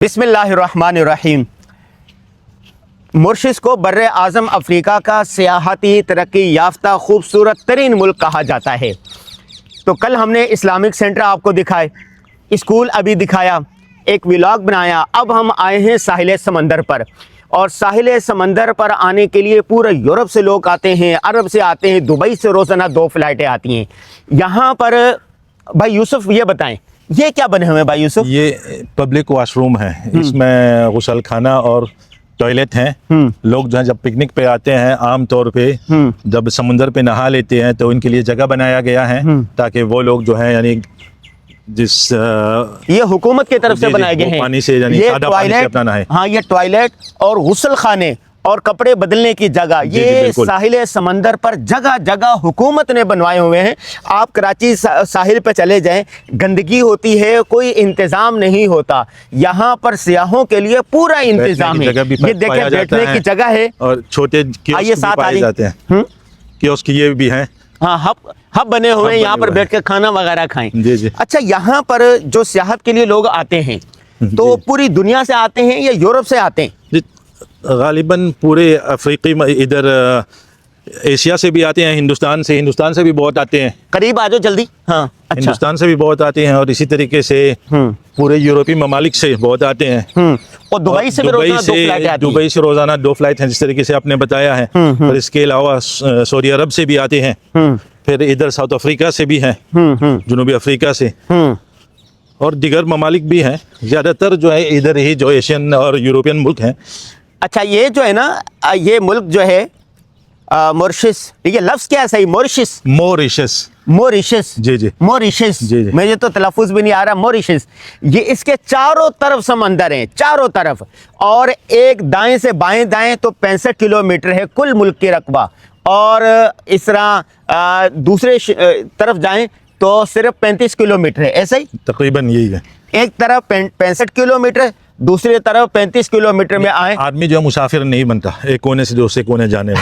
बिस्मिल्लाहिर्रहमानिर्रहीम। मॉरिशस को बर्रे आज़म अफ्रीका का सियाहती तरक्की याफ्ता खूबसूरत तरीन मुल्क कहा जाता है। तो कल हमने इस्लामिक सेंटर आपको दिखाए, स्कूल अभी दिखाया, एक व्लॉग बनाया। अब हम आए हैं साहिल समंदर पर, और साहिल समंदर पर आने के लिए पूरे यूरोप से लोग आते हैं, अरब से आते हैं, दुबई से रोज़ाना 2 फ़्लाइटें आती हैं यहाँ पर। भाई यूसुफ ये बताएं, ये क्या बने हुए हैं भाई यूसुफ? ये पब्लिक वॉशरूम है, इसमें गुसल खाना और टॉयलेट हैं। लोग जो है जब पिकनिक पे आते हैं, आम तौर पे जब समुंदर पे नहा लेते हैं तो उनके लिए जगह बनाया गया है ताकि वो लोग जो है यानी जिस ये हुकूमत की तरफ से बनाए गए हैं, पानी से यानी सादा पानी से अपना नहाए। हाँ, ये टॉयलेट और गुसल खाने और कपड़े बदलने की जगह, ये साहिल समंदर पर जगह जगह हुकूमत ने बनवाए हुए हैं। आप कराची साहिल पे चले जाएं, गंदगी होती है, कोई इंतज़ाम नहीं होता। यहाँ पर सियाहों के लिए पूरा इंतज़ाम है। ये देखें, बैठने की जगह है और छोटे कियोस्क पाए जाते हैं। कियोस्क ये भी हैं, हाँ, हब बने हुए हैं, यहाँ पर बैठ के खाना वगैरह खाएं। जी जी। अच्छा, यहाँ पर जो सियाहत के लिए लोग आते हैं तो पूरी दुनिया से आते हैं या यूरोप से आते हैं? गालिबन पूरे अफ्रीकी इधर एशिया से भी आते हैं, हिंदुस्तान से भी बहुत आते हैं। करीब आ जाओ जल्दी। हाँ, अच्छा। हिंदुस्तान से भी बहुत आते हैं और इसी तरीके से पूरे यूरोपीय ममालिक से बहुत आते हैं। और दुबई से दुबई से रोजाना 2 फ्लाइट हैं, जिस तरीके से आपने बताया है। और इसके अलावा सऊदी अरब से भी आते हैं, फिर इधर साउथ अफ्रीका से भी हैं, जनूबी अफ्रीका से, और दीगर ममालिक भी हैं। ज़्यादातर जो है इधर ही जो एशियन और यूरोपियन मुल्क हैं। अच्छा, ये जो है ना, ये मुल्क जो है मॉरिशस, ये लफ्ज़ क्या है सही? मॉरिशस जी जी, मॉरिशस जी जी। मुझे तो तलफ़ुज़ भी नहीं आ रहा। मॉरिशस, ये इसके चारों तरफ समंदर हैं, चारों तरफ, और एक दाएं से बाएं दाएं तो 65 किलोमीटर है कुल मुल्क के रकबा। और इस तरह दूसरे तरफ जाएं तो सिर्फ 35 किलोमीटर है, ऐसा ही तकरीबन यही है। एक तरफ 65 किलोमीटर, दूसरी तरफ 35 किलोमीटर में आए। आदमी जो है मुसाफिर नहीं बनता, एक कोने से दूसरे कोने जाने में।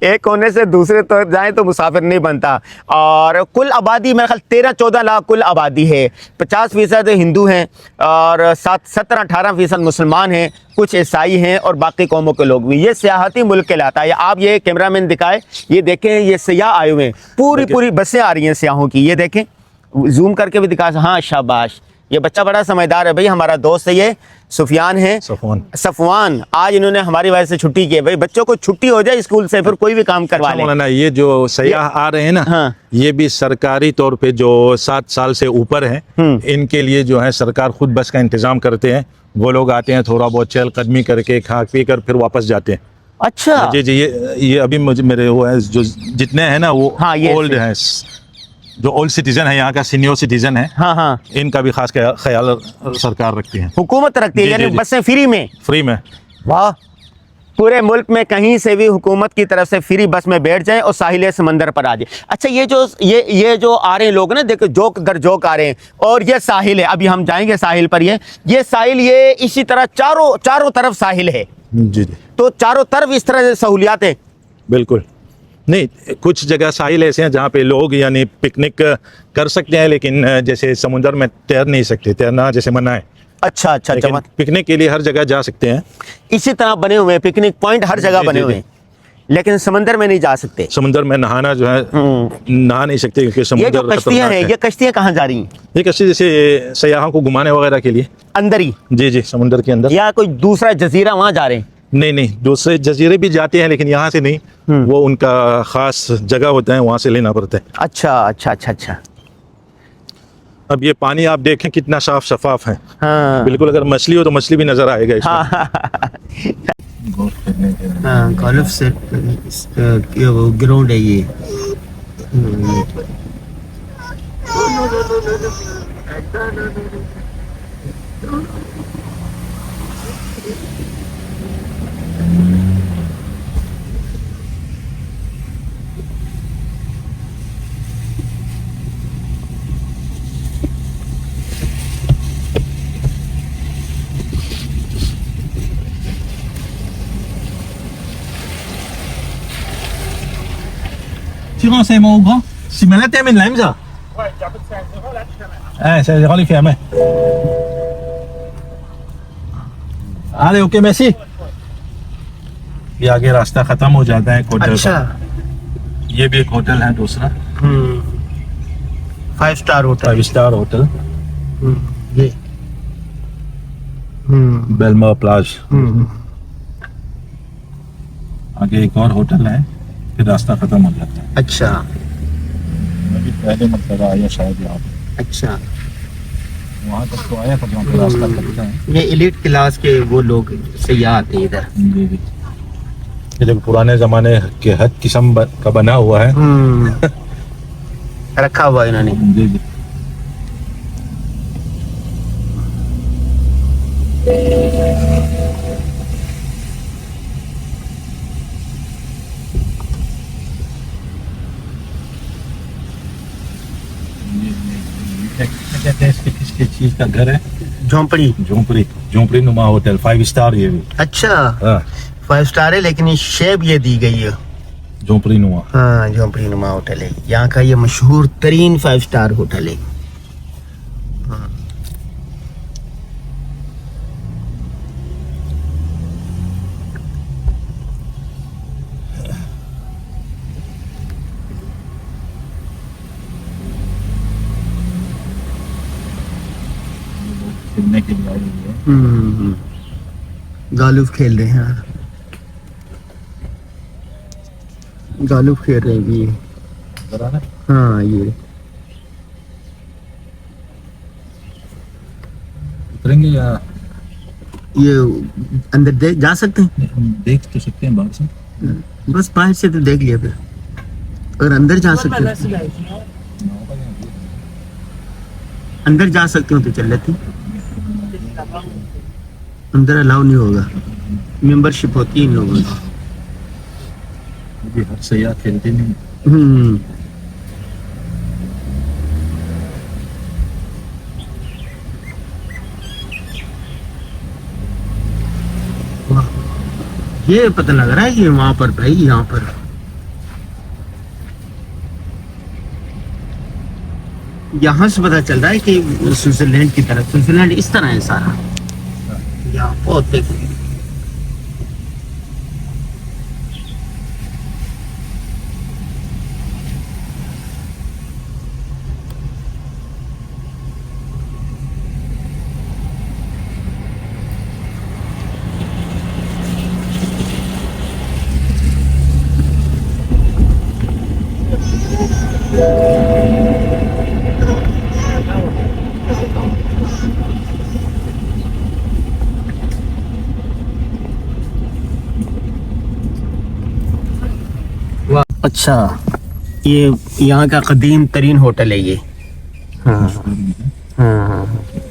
एक कोने से दूसरे तरफ जाए तो मुसाफिर नहीं बनता। और कुल आबादी मेरे ख्याल 13-14 लाख कुल आबादी है। 50% हिंदू हैं और 17-18% मुसलमान हैं, कुछ ईसाई हैं और बाकी कौमों के लोग भी। ये सियाहती मुल्क कहलाता है। आप ये कैमरामैन दिखाए, ये देखें, ये सियाह आए हुए हैं, पूरी बसें आ रही हैं सियाहों की। ये देखें, जूम करके भी दिखा। हाँ, शाबाश, ये बच्चा बड़ा समझदार है भाई, हमारा दोस्त है ये, सुफियान है, सफवान। आज इन्होंने हमारी वजह से छुट्टी की है। भाई बच्चों को छुट्टी हो जाए स्कूल से, फिर कोई भी काम करवा ले। ये जो सयाह आ रहे हैं ना, हाँ, ये भी सरकारी तौर पे जो 7 साल से ऊपर हैं, इनके लिए जो है सरकार खुद बस का इंतजाम करते हैं। वो लोग आते हैं, थोड़ा बहुत चहलकदमी करके, खा पी कर फिर वापस जाते हैं। अच्छा जी जी। ये अभी मेरे वो है जो जितने हैं ना वो ओल्ड हैं, जो ओल्ड सिटीजन है, यहाँ का सीनियर सिटीजन है। हाँ हाँ, इनका भी खास ख्याल सरकार रखती है, हुकूमत रखती है। यानी बसें फ्री में। वाह, पूरे मुल्क में कहीं से भी हुकूमत की तरफ से फ्री बस में बैठ जाएं और साहिल समंदर पर आ जाए। अच्छा, ये जो आ रहे हैं लोग ना, देखो, जोक दर जोक आ रहे हैं, और ये साहिल है। अभी हम जाएंगे साहिल पर। ये साहिल, ये इसी तरह चारों तरफ साहिल है। जी जी। तो चारों तरफ इस तरह से सहूलियात है? बिल्कुल नहीं, कुछ जगह साहिल ऐसे हैं जहाँ पे लोग यानी पिकनिक कर सकते हैं, लेकिन जैसे समुंदर में तैर नहीं सकते, तैरना जैसे मना है। अच्छा, पिकनिक के लिए हर जगह जा सकते हैं। इसी तरह बने हुए हैं पिकनिक पॉइंट, हर जगह बने हुए हैं, लेकिन समंदर में नहीं जा सकते। समंदर में नहाना जो है, नहा नहीं सकते क्योंकि समुंदर। ये जो कश्तियाँ हैं, ये कश्तियाँ कहाँ जा रही हैं? ये कश्ती जैसे सयाहों को घुमाने वगैरह के लिए अंदर ही। जी जी, समुंदर के अंदर, या कोई दूसरा जजीरा वहाँ जा रहे हैं? नहीं, दूसरे जजीरे भी जाते हैं, लेकिन यहाँ से नहीं। वो उनका खास जगह होता है, वहाँ से लेना पड़ता है। अच्छा। अब ये पानी आप देखें कितना साफ शफाफ है। हाँ। बिल्कुल, अगर मछली हो तो मछली भी नजर आएगा इसमें। हाँ, गोल्फ से ग्राउंड है ये। Tu renseignes au grand? Si me la termine là, ça? Ouais, il y a pas de 5 euros là, tu fais. Ah, 5 euros, il fait à main. अरे ओके मैसी, ये आगे रास्ता खत्म हो जाता है होटल अच्छा। का। ये भी एक होटल है दूसरा, 5 स्टार होटल। 5 स्टार होटल, ये बेलमा प्लाज। आगे एक और होटल है, फिर रास्ता खत्म हो जाता है। अच्छा मैं भी पहले मतलब आया शायद यहाँ पे, अच्छा। वहाँ तक तो आया था जहाँ पे रास्ता कटता है। ये एलिट क्लास के वो लोग सयाह आते हैं इधर। जी जी, ये जो पुराने जमाने के हद किस्म का बना हुआ है। रखा हुआ इन्होंने। जी जी। कहते हैं इसके किसके चीज का घर है? झोंपड़ी। झोंपड़ी नुमा होटल, 5 स्टार ये भी। अच्छा हाँ, 5 स्टार है, लेकिन ये शेप ये दी गई है। झोंपड़ी नुमा। हाँ झोंपड़ी नुमा होटल है, यहाँ का ये मशहूर तरीन 5 स्टार होटल है। खेलने के लिए आई हुई है। गालुफ खेल रहे हैं, गालुफ खेल रहे हैं ये। जरा ना, हाँ ये उतरेंगे या ये अंदर देख जा सकते हैं। देख तो सकते हैं बाहर से। बस बाहर से तो देख लिया, फिर अगर अंदर जा सकते हैं, अंदर जा सकते हो तो चल लेते हैं। अंदर अलाउ नहीं होगा, मेंबरशिप होती है इन लोगों की। अभी हर सयाह खेलते नहीं। वाह, ये पता लग रहा है कि वहां पर भाई, यहाँ पर यहाँ से पता चल रहा है कि स्विट्जरलैंड की तरफ, स्विट्जरलैंड इस तरह है सारा। यहाँ बहुत देखो, अच्छा ये यहाँ का कदीम तरीन होटल है ये। हाँ हाँ हाँ।